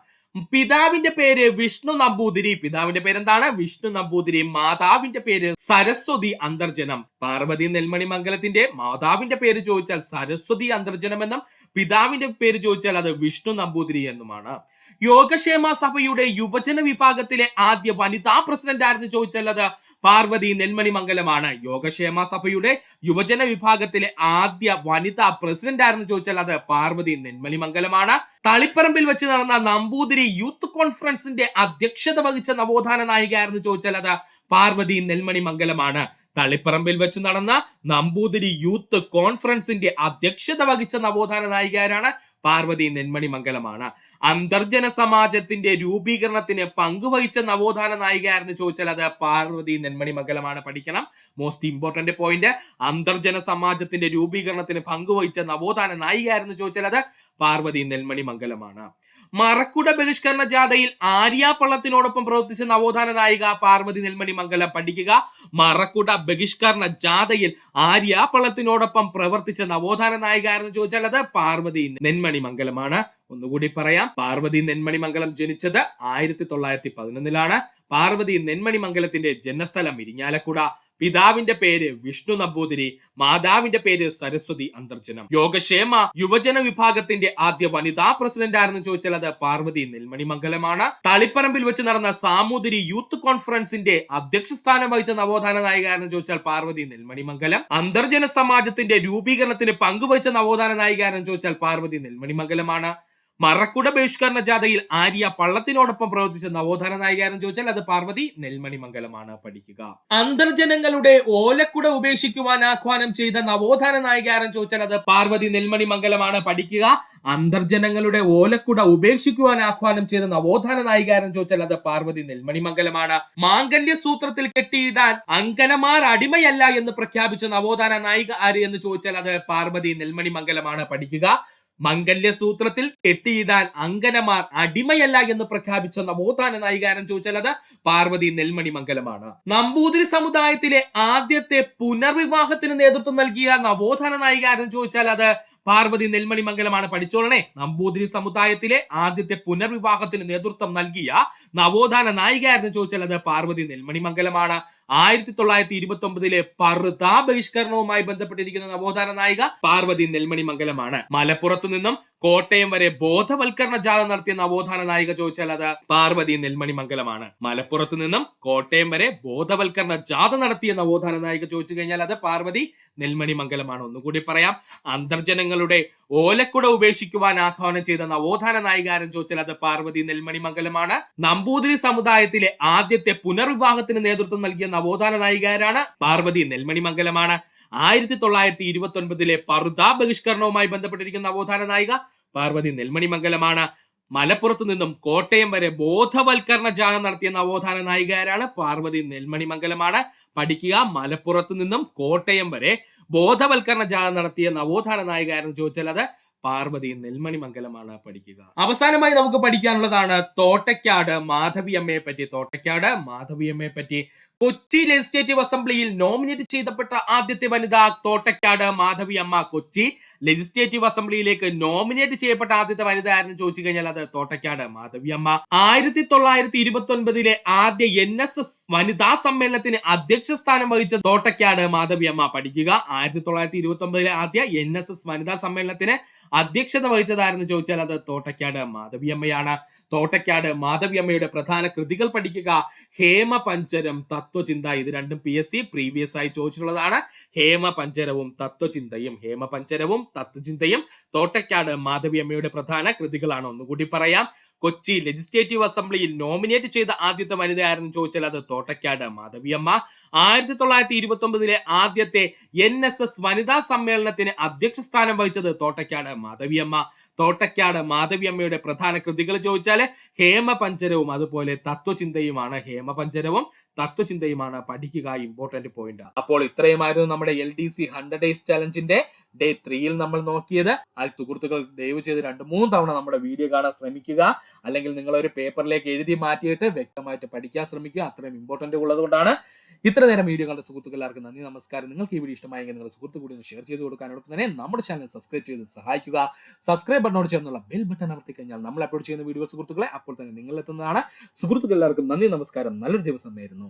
പിതാവിന്റെ പേര് വിഷ്ണു നമ്പൂതിരി. പിതാവിന്റെ പേരെന്താണ്? വിഷ്ണു നമ്പൂതിരി. മാതാവിന്റെ പേര് സരസ്വതി അന്തർജനം. പാർവതി നെന്മണി മംഗലത്തിന്റെ മാതാവിന്റെ പേര് ചോദിച്ചാൽ സരസ്വതി അന്തർജനം എന്നും പിതാവിന്റെ പേര് ചോദിച്ചാൽ അത് വിഷ്ണു നമ്പൂതിരി എന്നുമാണ്. യോഗക്ഷേമ സഭയുടെ യുവജന വിഭാഗത്തിലെ ആദ്യ വനിതാ പ്രസിഡന്റ് ആരെന്ന് ചോദിച്ചാൽ അത് പാർവതി നെന്മണി മംഗലമാണ്. യോഗക്ഷേമ സഭയുടെ യുവജന വിഭാഗത്തിലെ ആദ്യ വനിതാ പ്രസിഡന്റ് ആരെന്ന് ചോദിച്ചാൽ അത് പാർവതി നെന്മണി മംഗലമാണ്. തളിപ്പറമ്പിൽ വെച്ച് നടന്ന നമ്പൂതിരി യൂത്ത് കോൺഫറൻസിന്റെ അധ്യക്ഷത വഹിച്ച നവോത്ഥാന നായിക ആരെന്ന് ചോദിച്ചാൽ അത് പാർവതി നെന്മണി മംഗലമാണ്. തളിപ്പറമ്പിൽ വെച്ച് നടന്ന നമ്പൂതിരി യൂത്ത് കോൺഫറൻസിന്റെ അധ്യക്ഷത വഹിച്ച നവോത്ഥാന നായികരാണ് പാർവതി നെന്മണി മംഗലമാണ്. അന്തർജന സമാജത്തിന്റെ രൂപീകരണത്തിന് പങ്കുവഹിച്ച നവോത്ഥാന നായിക ആരെന്ന് ചോദിച്ചാൽ അത് പാർവതി നെന്മണി മംഗലമാണ്. പഠിക്കണം, മോസ്റ്റ് ഇമ്പോർട്ടന്റ് പോയിന്റ്. അന്തർജന സമാജത്തിന്റെ രൂപീകരണത്തിന് പങ്കുവഹിച്ച നവോത്ഥാന നായിക ആരെന്ന് ചോദിച്ചാൽ അത് പാർവതി നെന്മണി മംഗലമാണ്. മറക്കുട ബഹിഷ്കരണ ജാഥയിൽ ആര്യ പള്ളത്തിനോടൊപ്പം പ്രവർത്തിച്ച നവോത്ഥാന നായിക പാർവതി നെന്മണി മംഗലം. പഠിക്കുക, മറക്കുട ബഹിഷ്കരണ ജാഥയിൽ ആര്യ പള്ളത്തിനോടൊപ്പം പ്രവർത്തിച്ച നവോത്ഥാന നായിക ആരെന്ന് ചോദിച്ചാൽ അത് പാർവതി നെന്മണി മംഗലമാണ്. ഒന്നുകൂടി പറയാം, പാർവതി നെന്മണി മംഗലം ജനിച്ചത് 1911. പാർവതി നെന്മണി മംഗലത്തിന്റെ ജന്മസ്ഥലം ഇരിങ്ങാലക്കുട. പിതാവിന്റെ പേര് വിഷ്ണു നമ്പൂതിരി. മാതാവിന്റെ പേര് സരസ്വതി അന്തർജനം. യോഗക്ഷേമ യുവജന വിഭാഗത്തിന്റെ ആദ്യ വനിതാ പ്രസിഡന്റ് ആരെന്ന് ചോദിച്ചാൽ അത് പാർവതി നെന്മണി മംഗലമാണ്. തളിപ്പറമ്പിൽ വെച്ച് നടന്ന സാമൂതിരി യൂത്ത് കോൺഫറൻസിന്റെ അധ്യക്ഷ സ്ഥാനം വഹിച്ച നവോത്ഥാന നായിക ആരെന്ന് ചോദിച്ചാൽ പാർവതി നെന്മണി മംഗലം. അന്തർജന സമാജത്തിന്റെ രൂപീകരണത്തിന് പങ്കുവഹിച്ച നവോത്ഥാന നായിക ആരെന്ന് ചോദിച്ചാൽ പാർവതി നെന്മണി മംഗലമാണ്. മറക്കുട ബഹിഷ്കരണ ജാഥയിൽ ആര്യ പള്ളത്തിനോടൊപ്പം പ്രവർത്തിച്ച നവോത്ഥാന നായിക ചോദിച്ചാൽ അത് പാർവതി നെന്മണി മംഗലമാണ്. പഠിക്കുക, അന്തർജനങ്ങളുടെ ഓലക്കുട ഉപേക്ഷിക്കുവാൻ ആഹ്വാനം ചെയ്ത നവോത്ഥാന നായിക ചോദിച്ചാൽ അത് പാർവതി നെന്മണി മംഗലമാണ്. പഠിക്കുക, അന്തർജനങ്ങളുടെ ഓലക്കുട ഉപേക്ഷിക്കുവാൻ ആഹ്വാനം ചെയ്ത നവോത്ഥാന നായിക ചോദിച്ചാൽ അത് പാർവതി നെന്മണി മംഗലമാണ്. മാംഗല്യ സൂത്രത്തിൽ കെട്ടിയിടാൻ അങ്കനമാർ അടിമയല്ല എന്ന് പ്രഖ്യാപിച്ച നവോത്ഥാന നായിക ആര് എന്ന് ചോദിച്ചാൽ അത് പാർവതി നെന്മണി മംഗലമാണ്. പഠിക്കുക, മംഗല്യസൂത്രത്തിൽ കെട്ടിയിടാൻ അങ്കനമാർ അടിമയല്ല എന്ന് പ്രഖ്യാപിച്ച നവോത്ഥാന നായികാരം ചോദിച്ചാൽ അത് പാർവതി നെന്മണി മംഗലമാണ്. നമ്പൂതിരി സമുദായത്തിലെ ആദ്യത്തെ പുനർവിവാഹത്തിന് നേതൃത്വം നൽകിയ നവോത്ഥാന നായികാരം ചോദിച്ചാൽ അത് പാർവതി നെന്മണി മംഗലമാണ്. പഠിച്ചോളണേ, നമ്പൂതിരി സമുദായത്തിലെ ആദ്യത്തെ പുനർവിവാഹത്തിന് നേതൃത്വം നൽകിയ നവോത്ഥാന നായിക ആരെന്ന് ചോദിച്ചാൽ അത് പാർവതി നെന്മണി മംഗലമാണ്. 1929 പറുതാ ബഹിഷ്കരണവുമായി ബന്ധപ്പെട്ടിരിക്കുന്ന നവോത്ഥാന നായിക പാർവതി നെന്മണി മംഗലമാണ്. മലപ്പുറത്തു നിന്നും കോട്ടയം വരെ ബോധവൽക്കരണ ജാഥ നടത്തിയ നവോത്ഥാന നായിക ചോദിച്ചാൽ അത് പാർവതി നെന്മണി മംഗലമാണ്. മലപ്പുറത്ത് നിന്നും കോട്ടയം വരെ ബോധവൽക്കരണ ജാഥ നടത്തിയ നവോത്ഥാന നായിക ചോദിച്ചു കഴിഞ്ഞാൽ അത് പാർവതി നെന്മണി മംഗലമാണ്. ഒന്നുകൂടി പറയാം, അന്തർജനങ്ങളുടെ ഓലക്കുട ഉപേക്ഷിക്കുവാൻ ആഹ്വാനം ചെയ്ത നവോത്ഥാന നായികാരം ചോദിച്ചാൽ അത് പാർവതി നെന്മണി മംഗലമാണ്. നമ്പൂതിരി സമുദായത്തിലെ ആദ്യത്തെ പുനർവിവാഹത്തിന് നേതൃത്വം നൽകിയ നവോത്ഥാന നായികാരാണ് പാർവതി നെന്മണി മംഗലമാണ്. 1929 പറുതാ ബഹിഷ്കരണവുമായി ബന്ധപ്പെട്ടിരിക്കുന്ന നവോത്ഥാന നായിക പാർവതി നെന്മണി മംഗലമാണ്. മലപ്പുറത്ത് നിന്നും കോട്ടയം വരെ ബോധവൽക്കരണ ജാഥ നടത്തിയ നവോത്ഥാന നായികരാണ് പാർവതി നെൽമണി മംഗലമാണ്. പഠിക്കുക, മലപ്പുറത്ത് നിന്നും കോട്ടയം വരെ ബോധവൽക്കരണ ജാഥ നടത്തിയ നവോത്ഥാന നായികരെന്ന് ചോദിച്ചാൽ അത് പാർവതി നെൽമണി മംഗലമാണ്. പഠിക്കുക. അവസാനമായി നമുക്ക് പഠിക്കാനുള്ളതാണ് തോട്ടയ്ക്കാട് മാധവിയമ്മയെ പറ്റി. തോട്ടയ്ക്കാട് മാധവിയമ്മയെ പറ്റി. കൊച്ചി ലെജിസ്ലേറ്റീവ് അസംബ്ലിയിൽ നോമിനേറ്റ് ചെയ്യപ്പെട്ട ആദ്യത്തെ വനിത തോട്ടയ്ക്കാട് മാധവിയമ്മ. കൊച്ചി ലെജിസ്ലേറ്റീവ് അസംബ്ലിയിലേക്ക് നോമിനേറ്റ് ചെയ്യപ്പെട്ട ആദ്യത്തെ വനിത ആരെന്ന് ചോദിച്ചു കഴിഞ്ഞാൽ അത് തോട്ടയ്ക്കാട് മാധവിയമ്മ. 1929 ആദ്യ NSS വനിതാ സമ്മേളനത്തിന് അധ്യക്ഷ സ്ഥാനം വഹിച്ച തോട്ടയ്ക്കാട് മാധവിയമ്മ. പഠിക്കുക. 1929 ആദ്യ NSS വനിതാ സമ്മേളനത്തിന് അധ്യക്ഷത വഹിച്ചതാരെന്ന് ചോദിച്ചാൽ അത് തോട്ടയ്ക്കാട് മാധവിയമ്മയാണ്. തോട്ടയ്ക്കാട് മാധവിയമ്മയുടെ പ്രധാന കൃതികൾ പഠിക്കുക. ഹേമപഞ്ചരം, തത്വചിന്ത. ഇത് രണ്ടും PSC പ്രീവിയസ് ആയി ചോദിച്ചിട്ടുള്ളതാണ്. ഹേമപഞ്ചരവും തത്വചിന്തയും. ഹേമപഞ്ചരവും തത്വചിന്തയും തോട്ടയ്ക്കാട് മാധവിയമ്മയുടെ പ്രധാന കൃതികളാണ്. ഒന്നുകൂടി പറയാം. കൊച്ചി ലെജിസ്ലേറ്റീവ് അസംബ്ലിയിൽ നോമിനേറ്റ് ചെയ്ത ആദ്യത്തെ വനിത ആരെന്ന് ചോദിച്ചാൽ അത് തോട്ടയ്ക്കാട് മാധവിയമ്മ. 1929 ആദ്യത്തെ NSS വനിതാ സമ്മേളനത്തിന് അധ്യക്ഷ സ്ഥാനം വഹിച്ചത് തോട്ടയ്ക്കാട് മാധവിയമ്മ. തോട്ടയ്ക്കാട് മാധവിയമ്മയുടെ പ്രധാന കൃതികൾ ചോദിച്ചാൽ ഹേമപഞ്ചരവും അതുപോലെ തത്വചിന്തയുമാണ്. ഹേമപഞ്ചരവും തത്വചിന്തയുമാണ്. പഠിക്കുക, ഇമ്പോർട്ടന്റ് പോയിന്റ്. അപ്പോൾ ഇത്രയുമായിരുന്നു നമ്മുടെ LDC 100 Days ചലഞ്ചിന്റെ ഡേ 3യിൽ നമ്മൾ നോക്കിയത്. ആ സുഹൃത്തുക്കൾ ദയവ് ചെയ്ത് 2-3 തവണ നമ്മുടെ വീഡിയോ കാണാൻ ശ്രമിക്കുക. അല്ലെങ്കിൽ നിങ്ങൾ ഒരു പേപ്പറിലേക്ക് എഴുതി മാറ്റിയിട്ട് വ്യക്തമായിട്ട് പഠിക്കാൻ ശ്രമിക്കുക. അത്രയും ഇമ്പോർട്ടന്റ് ഉള്ളതുകൊണ്ടാണ്. ഇത്ര നേരം വീഡിയോ കണ്ട സുഹൃത്തുക്കൾ എല്ലാവർക്കും നന്ദി, നമസ്കാരം. നിങ്ങൾക്ക് ഈ വീഡിയോ ഇഷ്ടമായെങ്കിൽ നിങ്ങളുടെ സുഹൃത്തു കൂടി ഒന്ന് ഷെയർ ചെയ്ത് കൊടുക്കാനോടൊപ്പം തന്നെ നമ്മുടെ ചാനൽ സബ്സ്ക്രൈബ് ചെയ്ത് സഹായിക്കുക. സബ്സ്ക്രൈബ് ബട്ടനോട് ചേർന്നുള്ള ബെൽ ബട്ടൺ അമർത്തി കഴിഞ്ഞാൽ നമ്മൾ അപ്ലോഡ് ചെയ്യുന്ന വീഡിയോ സുഹൃത്തുക്കളെ അപ്പോൾ തന്നെ നിങ്ങൾ എത്തുന്നതാണ്. സുഹൃത്തുക്കൾ എല്ലാവർക്കും നന്ദി, നമസ്കാരം. നല്ലൊരു ദിവസം നേരുന്നു.